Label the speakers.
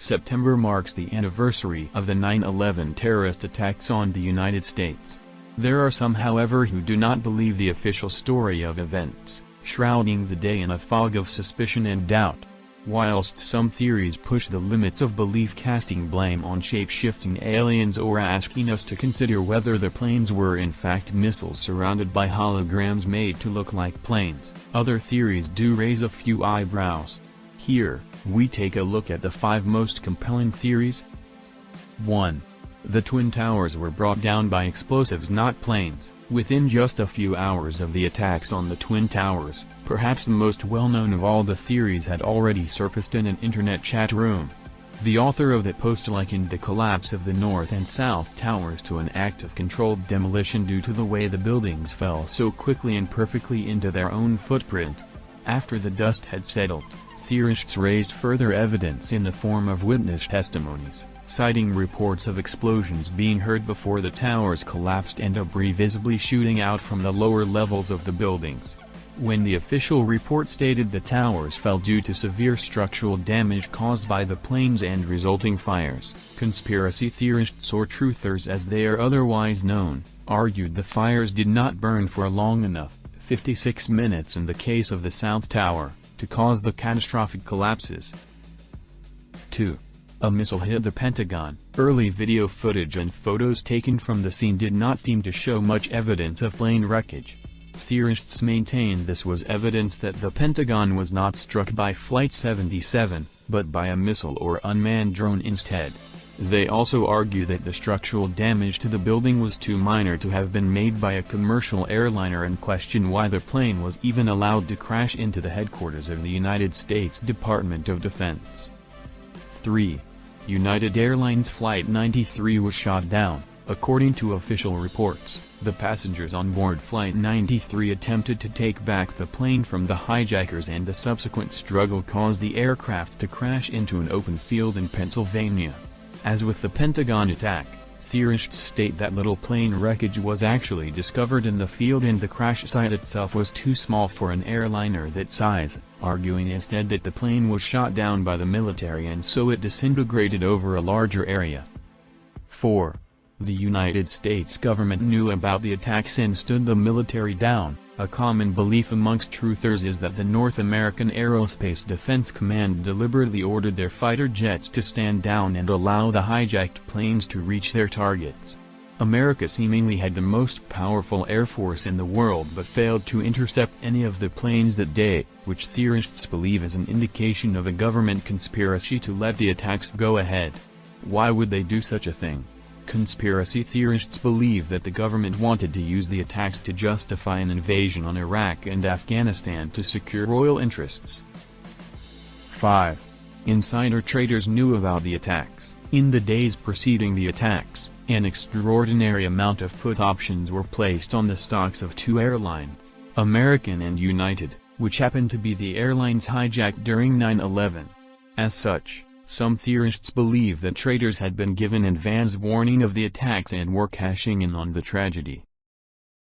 Speaker 1: September marks the anniversary of the 9/11 terrorist attacks on the United States. There are some, however, who do not believe the official story of events, shrouding the day in a fog of suspicion and doubt. Whilst some theories push the limits of belief, casting blame on shape-shifting aliens or asking us to consider whether the planes were in fact missiles surrounded by holograms made to look like planes, other theories do raise a few eyebrows. Here, we take a look at the 5 most compelling theories. 1. The Twin Towers were brought down by explosives, not planes. Within just a few hours of the attacks on the Twin Towers, perhaps the most well-known of all the theories had already surfaced in an internet chat room. The author of that post likened the collapse of the North and South Towers to an act of controlled demolition due to the way the buildings fell so quickly and perfectly into their own footprint. After the dust had settled, theorists raised further evidence in the form of witness testimonies, citing reports of explosions being heard before the towers collapsed and debris visibly shooting out from the lower levels of the buildings. When the official report stated the towers fell due to severe structural damage caused by the planes and resulting fires, conspiracy theorists, or truthers as they are otherwise known, argued the fires did not burn for long enough, 56 minutes in the case of the South Tower, to cause the catastrophic collapses. 2. A missile hit the Pentagon. Early video footage and photos taken from the scene did not seem to show much evidence of plane wreckage. Theorists maintain this was evidence that the Pentagon was not struck by Flight 77, but by a missile or unmanned drone instead. They also argue that the structural damage to the building was too minor to have been made by a commercial airliner and question why the plane was even allowed to crash into the headquarters of the United States Department of Defense. 3. United Airlines Flight 93 was shot down. According to official reports, the passengers on board Flight 93 attempted to take back the plane from the hijackers, and the subsequent struggle caused the aircraft to crash into an open field in Pennsylvania. As with the Pentagon attack, theorists state that little plane wreckage was actually discovered in the field and the crash site itself was too small for an airliner that size, arguing instead that the plane was shot down by the military and so it disintegrated over a larger area. 4. The United States government knew about the attacks and stood the military down. A common belief amongst truthers is that the North American Aerospace Defense Command deliberately ordered their fighter jets to stand down and allow the hijacked planes to reach their targets. America seemingly had the most powerful air force in the world but failed to intercept any of the planes that day, which theorists believe is an indication of a government conspiracy to let the attacks go ahead. Why would they do such a thing? Conspiracy theorists believe that the government wanted to use the attacks to justify an invasion on Iraq and Afghanistan to secure oil interests. 5. Insider traders knew about the attacks. In the days preceding the attacks, an extraordinary amount of put options were placed on the stocks of 2 airlines, American and United, which happened to be the airlines hijacked during 9/11. As such, some theorists believe that traders had been given advance warning of the attacks and were cashing in on the tragedy.